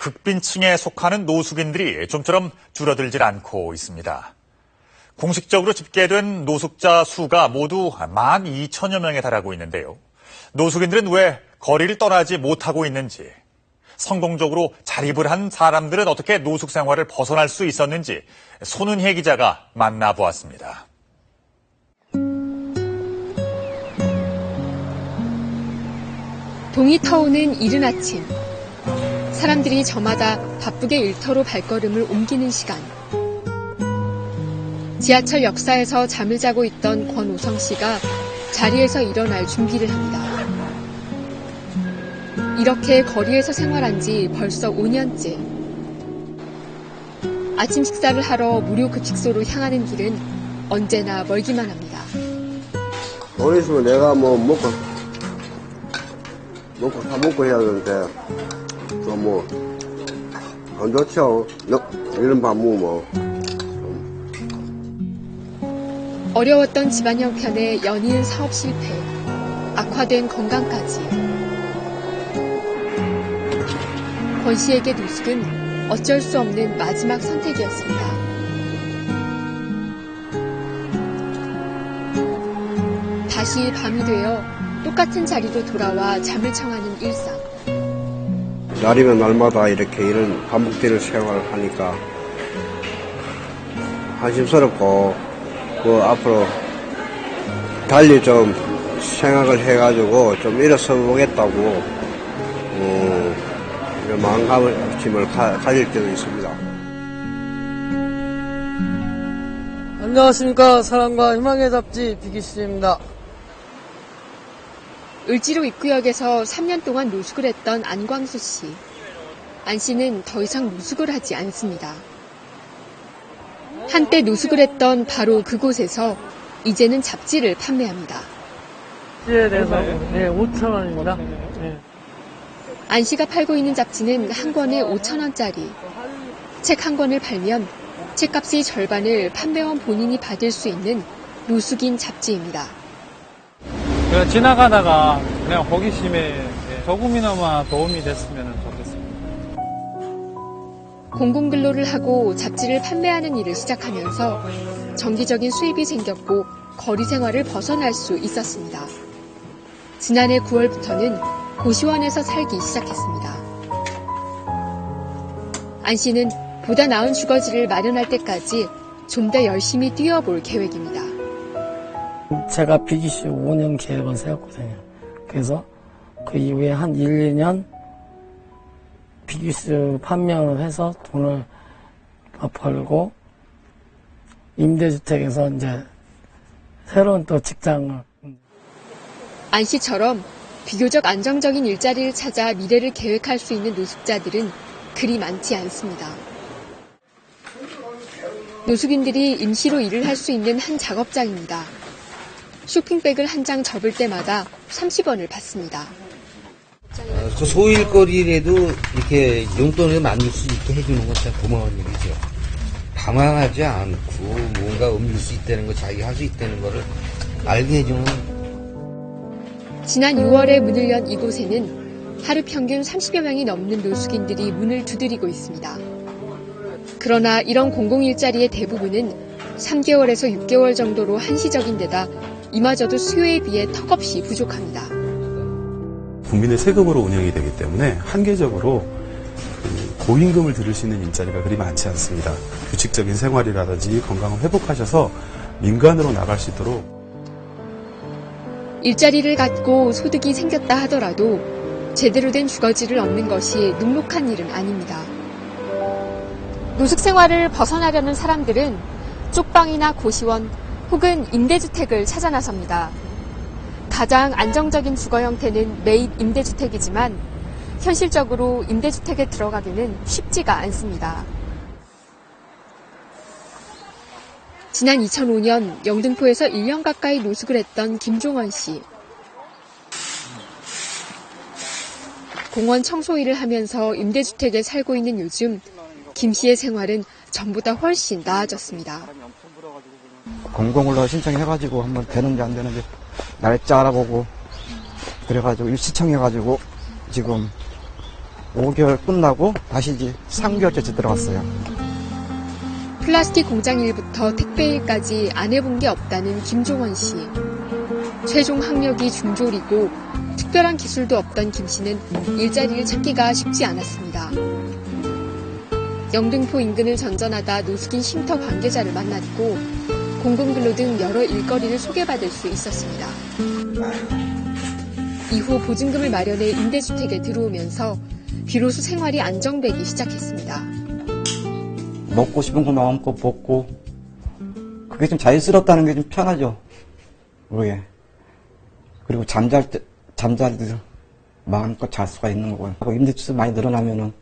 극빈층에 속하는 노숙인들이 좀처럼 줄어들질 않고 있습니다. 공식적으로 집계된 노숙자 수가 모두 12,000여 명에 달하고 있는데요. 노숙인들은 왜 거리를 떠나지 못하고 있는지, 성공적으로 자립을 한 사람들은 어떻게 노숙 생활을 벗어날 수 있었는지 손은혜 기자가 만나보았습니다. 동이 터오는 이른 아침. 사람들이 저마다 바쁘게 일터로 발걸음을 옮기는 시간. 지하철 역사에서 잠을 자고 있던 권오성 씨가 자리에서 일어날 준비를 합니다. 이렇게 거리에서 생활한 지 벌써 5년째. 아침 식사를 하러 무료 급식소로 향하는 길은 언제나 멀기만 합니다. 돈 있으면 내가 먹고 다 먹고 해야 되는데, 안 좋죠. 이런 밥 먹으면. 어려웠던 집안 형편에 연이은 사업 실패, 악화된 건강까지. 권 씨에게 노숙은 어쩔 수 없는 마지막 선택이었습니다. 다시 밤이 되어 똑같은 자리로 돌아와 잠을 청하는 일상. 날이면 날마다 이렇게 이런 반복되는 생활을 하니까 한심스럽고, 앞으로 달리 좀 생각을 해가지고 좀 일어서 보겠다고, 이런 마음가짐을 가질 때도 있습니다. 안녕하십니까. 사랑과 희망의 잡지 비기씨입니다. 을지로 입구역에서 3년 동안 노숙을 했던 안광수 씨. 안 씨는 더 이상 노숙을 하지 않습니다. 한때 노숙을 했던 바로 그곳에서 이제는 잡지를 판매합니다. 잡지에 대해서 5,000원입니다. 네. 안 씨가 팔고 있는 잡지는 한 권에 5,000원짜리. 책 한 권을 팔면 책값의 절반을 판매원 본인이 받을 수 있는 노숙인 잡지입니다. 그냥 지나가다가 그냥 호기심에 조금이나마 도움이 됐으면 좋겠습니다. 공공근로를 하고 잡지를 판매하는 일을 시작하면서 정기적인 수입이 생겼고 거리 생활을 벗어날 수 있었습니다. 지난해 9월부터는 고시원에서 살기 시작했습니다. 안 씨는 보다 나은 주거지를 마련할 때까지 좀 더 열심히 뛰어볼 계획입니다. 제가 비기씨 5년 계획을 세웠거든요. 그래서 그 이후에 한 1, 2년 비기씨 판매를 해서 돈을 벌고 임대주택에서 이제 새로운 또 직장을. 안 씨처럼 비교적 안정적인 일자리를 찾아 미래를 계획할 수 있는 노숙자들은 그리 많지 않습니다. 노숙인들이 임시로 일을 할 수 있는 한 작업장입니다. 쇼핑백을 한 장 접을 때마다 30원을 받습니다. 그 소일거리라도 이렇게 용돈을 만들 수 있게 해주는 건 참 고마운 일이죠. 방황하지 않고 뭔가 옮길 수 있다는 거, 자기가 할 수 있다는 거를 알게 해주는. 지난 6월에 문을 연 이곳에는 하루 평균 30여 명이 넘는 노숙인들이 문을 두드리고 있습니다. 그러나 이런 공공일자리의 대부분은 3개월에서 6개월 정도로 한시적인 데다 이마저도 수요에 비해 턱없이 부족합니다. 국민의 세금으로 운영이 되기 때문에 한계적으로 고임금을 들을 수 있는 일자리가 그리 많지 않습니다. 규칙적인 생활이라든지 건강을 회복하셔서 민간으로 나갈 수 있도록. 일자리를 갖고 소득이 생겼다 하더라도 제대로 된 주거지를 얻는 것이 눅눅한 일은 아닙니다. 노숙 생활을 벗어나려는 사람들은 쪽방이나 고시원 혹은 임대주택을 찾아 나섭니다. 가장 안정적인 주거 형태는 매입 임대주택이지만 현실적으로 임대주택에 들어가기는 쉽지가 않습니다. 지난 2005년 영등포에서 1년 가까이 노숙을 했던 김종원 씨. 공원 청소 일을 하면서 임대주택에 살고 있는 요즘 김 씨의 생활은 전보다 훨씬 나아졌습니다. 공공근로 신청해가지고 한번 되는지 안 되는지 날짜 알아보고 그래가지고 시청해가지고 지금 5개월 끝나고 다시 이제 3개월째 들어갔어요. 플라스틱 공장 일부터 택배 일까지 안 해본 게 없다는 김종원 씨. 최종 학력이 중졸이고 특별한 기술도 없던 김 씨는 일자리를 찾기가 쉽지 않았습니다. 영등포 인근을 전전하다 노숙인 쉼터 관계자를 만났고 공공근로 등 여러 일거리를 소개받을 수 있었습니다. 이후 보증금을 마련해 임대주택에 들어오면서 비로소 생활이 안정되기 시작했습니다. 먹고 싶은 거 마음껏 먹고 그게 좀 자유스럽다는 게 좀 편하죠. 그게. 그리고 잠잘 때 마음껏 잘 수가 있는 거고요. 임대주택 많이 늘어나면은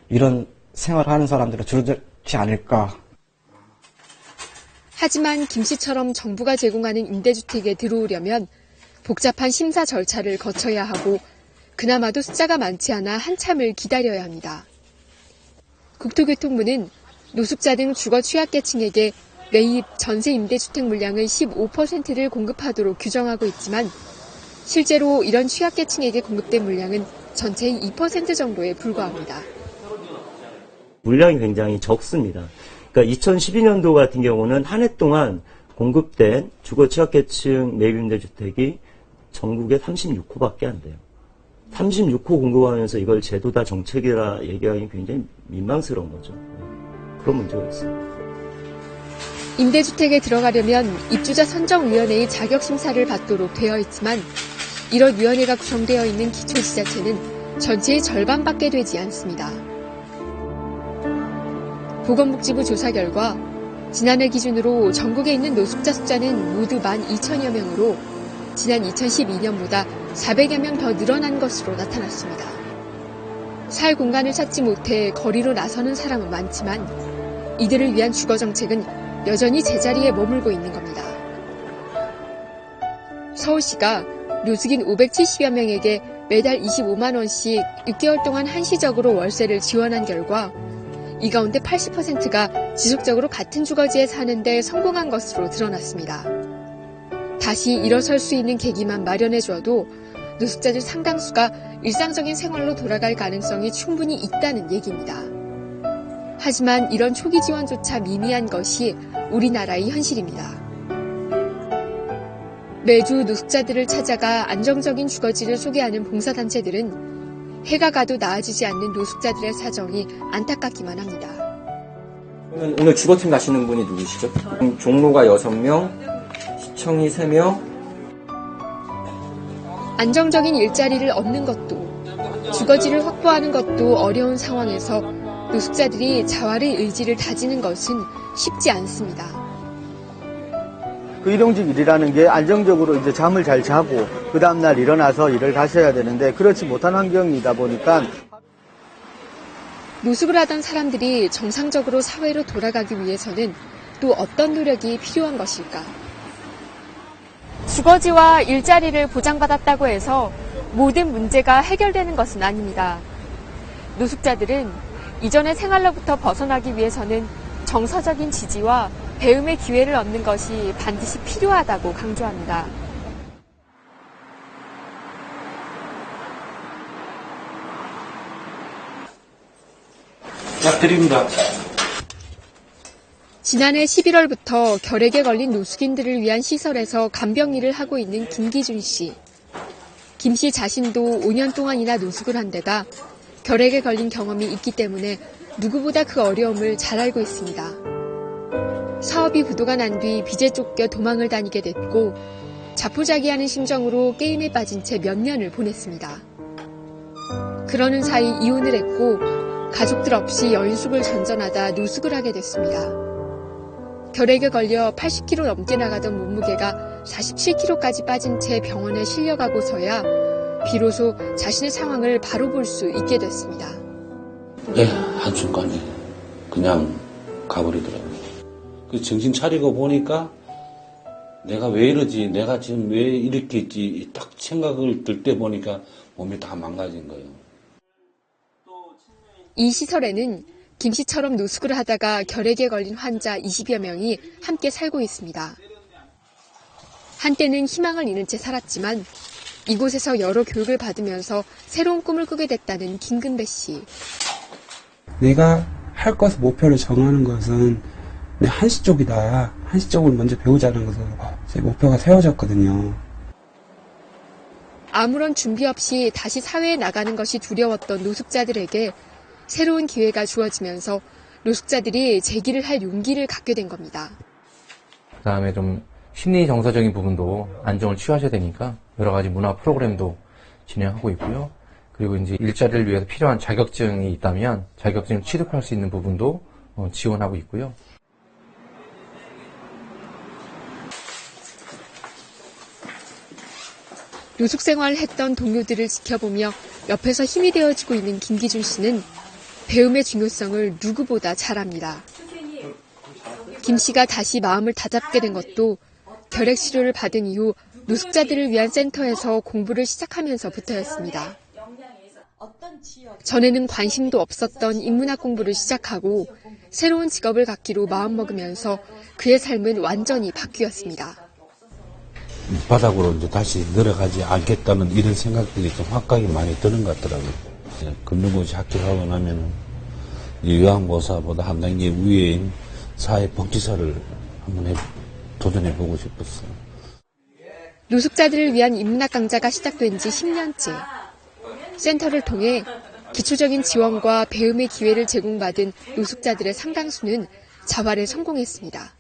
이런 생활을 하는 사람들은 줄어들지 않을까. 하지만 김 씨처럼 정부가 제공하는 임대주택에 들어오려면 복잡한 심사 절차를 거쳐야 하고 그나마도 숫자가 많지 않아 한참을 기다려야 합니다. 국토교통부는 노숙자 등 주거 취약계층에게 매입 전세 임대주택 물량의 15%를 공급하도록 규정하고 있지만 실제로 이런 취약계층에게 공급된 물량은 전체의 2% 정도에 불과합니다. 물량이 굉장히 적습니다. 그러니까 2012년도 같은 경우는 한 해 동안 공급된 주거 취약계층 매입 임대주택이 전국에 36호밖에 안 돼요. 36호 공급하면서 이걸 제도다 정책이라 얘기하기 굉장히 민망스러운 거죠. 그런 문제가 있습니다. 임대주택에 들어가려면 입주자 선정위원회의 자격심사를 받도록 되어 있지만 이런 위원회가 구성되어 있는 기초지자체는 전체의 절반밖에 되지 않습니다. 보건복지부 조사 결과 지난해 기준으로 전국에 있는 노숙자 숫자는 모두 12,000여 명으로 지난 2012년보다 400여 명 더 늘어난 것으로 나타났습니다. 살 공간을 찾지 못해 거리로 나서는 사람은 많지만 이들을 위한 주거 정책은 여전히 제자리에 머물고 있는 겁니다. 서울시가 노숙인 570여 명에게 매달 25만 원씩 6개월 동안 한시적으로 월세를 지원한 결과 이 가운데 80%가 지속적으로 같은 주거지에 사는데 성공한 것으로 드러났습니다. 다시 일어설 수 있는 계기만 마련해줘도 노숙자들 상당수가 일상적인 생활로 돌아갈 가능성이 충분히 있다는 얘기입니다. 하지만 이런 초기 지원조차 미미한 것이 우리나라의 현실입니다. 매주 노숙자들을 찾아가 안정적인 주거지를 소개하는 봉사단체들은 해가 가도 나아지지 않는 노숙자들의 사정이 안타깝기만 합니다. 오늘 주거팀 가시는 분이 누구시죠? 종로가 6명, 시청이 3명. 안정적인 일자리를 얻는 것도 주거지를 확보하는 것도 어려운 상황에서 노숙자들이 자활의 의지를 다지는 것은 쉽지 않습니다. 그 일용직 일이라는 게 안정적으로 이제 잠을 잘 자고 그 다음날 일어나서 일을 가셔야 되는데 그렇지 못한 환경이다 보니까 노숙을 하던 사람들이 정상적으로 사회로 돌아가기 위해서는 또 어떤 노력이 필요한 것일까? 주거지와 일자리를 보장받았다고 해서 모든 문제가 해결되는 것은 아닙니다. 노숙자들은 이전의 생활로부터 벗어나기 위해서는 정서적인 지지와 배움의 기회를 얻는 것이 반드시 필요하다고 강조합니다. 약 드립니다. 지난해 11월부터 결핵에 걸린 노숙인들을 위한 시설에서 간병 일을 하고 있는 김기준 씨. 김 씨 자신도 5년 동안이나 노숙을 한 데다 결핵에 걸린 경험이 있기 때문에 누구보다 그 어려움을 잘 알고 있습니다. 사업이 부도가 난 뒤 빚에 쫓겨 도망을 다니게 됐고 자포자기하는 심정으로 게임에 빠진 채 몇 년을 보냈습니다. 그러는 사이 이혼을 했고 가족들 없이 연숙을 전전하다 노숙을 하게 됐습니다. 결핵에 걸려 80kg 넘게 나가던 몸무게가 47kg까지 빠진 채 병원에 실려가고서야 비로소 자신의 상황을 바로 볼 수 있게 됐습니다. 네, 한순간에 그냥 가버리더라고요. 그 정신 차리고 보니까 내가 왜 이러지, 내가 지금 왜 이렇게 있지, 딱 생각을 들 때 보니까 몸이 다 망가진 거예요. 이 시설에는 김 씨처럼 노숙을 하다가 결핵에 걸린 환자 20여 명이 함께 살고 있습니다. 한때는 희망을 잃은 채 살았지만 이곳에서 여러 교육을 받으면서 새로운 꿈을 꾸게 됐다는 김근배 씨. 내가 할 것을 목표를 정하는 것은 내 한시 쪽이다. 한시 쪽을 먼저 배우자는 것으로 제 목표가 세워졌거든요. 아무런 준비 없이 다시 사회에 나가는 것이 두려웠던 노숙자들에게 새로운 기회가 주어지면서 노숙자들이 재기를 할 용기를 갖게 된 겁니다. 그다음에 좀 심리 정서적인 부분도 안정을 취하셔야 되니까 여러 가지 문화 프로그램도 진행하고 있고요. 그리고 이제 일자리를 위해서 필요한 자격증이 있다면 자격증을 취득할 수 있는 부분도 지원하고 있고요. 노숙 생활을 했던 동료들을 지켜보며 옆에서 힘이 되어주고 있는 김기준 씨는 배움의 중요성을 누구보다 잘 압니다. 김 씨가 다시 마음을 다잡게 된 것도 결핵 치료를 받은 이후 노숙자들을 위한 센터에서 공부를 시작하면서부터였습니다. 전에는 관심도 없었던 인문학 공부를 시작하고 새로운 직업을 갖기로 마음먹으면서 그의 삶은 완전히 바뀌었습니다. 바닥으로 이제 다시 내려가지 않겠다는 이런 생각들이 좀 확각이 많이 드는 것 같더라고요. 금능고시 합격하고 나면은 요양보호사보다 한 단계 위에인 사회복지사를 한번 도전해보고 싶었어요. 노숙자들을 위한 인문학 강좌가 시작된 지 10년째. 센터를 통해 기초적인 지원과 배움의 기회를 제공받은 노숙자들의 상당수는 자활에 성공했습니다.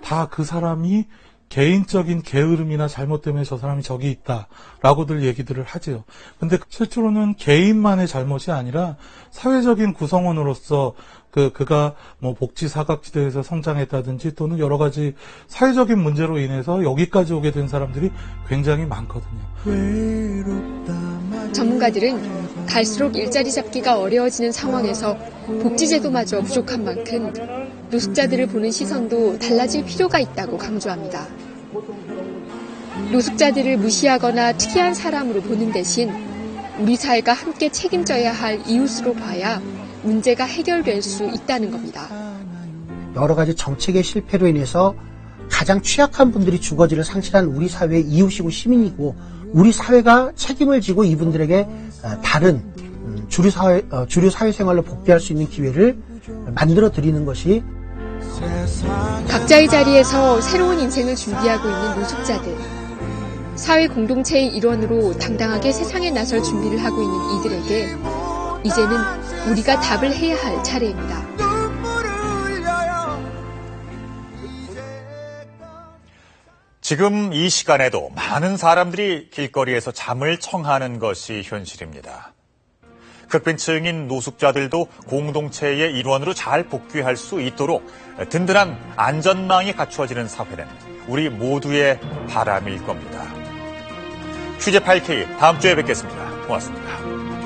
다 그 사람이 개인적인 게으름이나 잘못 때문에 저 사람이 저기 있다라고들 얘기들을 하지요. 근데 실제로는 개인만의 잘못이 아니라 사회적인 구성원으로서 그가 뭐 복지 사각지대에서 성장했다든지 또는 여러 가지 사회적인 문제로 인해서 여기까지 오게 된 사람들이 굉장히 많거든요. 전문가들은 갈수록 일자리 잡기가 어려워지는 상황에서 복지제도마저 부족한 만큼 노숙자들을 보는 시선도 달라질 필요가 있다고 강조합니다. 노숙자들을 무시하거나 특이한 사람으로 보는 대신 우리 사회가 함께 책임져야 할 이웃으로 봐야 문제가 해결될 수 있다는 겁니다. 여러 가지 정책의 실패로 인해서 가장 취약한 분들이 주거지를 상실한 우리 사회의 이웃이고 시민이고 우리 사회가 책임을 지고 이분들에게 다른 주류 사회생활로 복귀할 수 있는 기회를 만들어 드리는 것이 각자의 자리에서 새로운 인생을 준비하고 있는 노숙자들. 사회 공동체의 일원으로 당당하게 세상에 나설 준비를 하고 있는 이들에게 이제는 우리가 답을 해야 할 차례입니다. 지금 이 시간에도 많은 사람들이 길거리에서 잠을 청하는 것이 현실입니다. 극빈층인 노숙자들도 공동체의 일원으로 잘 복귀할 수 있도록 든든한 안전망이 갖추어지는 사회는 우리 모두의 바람일 겁니다. 취재 8K 다음 주에 뵙겠습니다. 고맙습니다.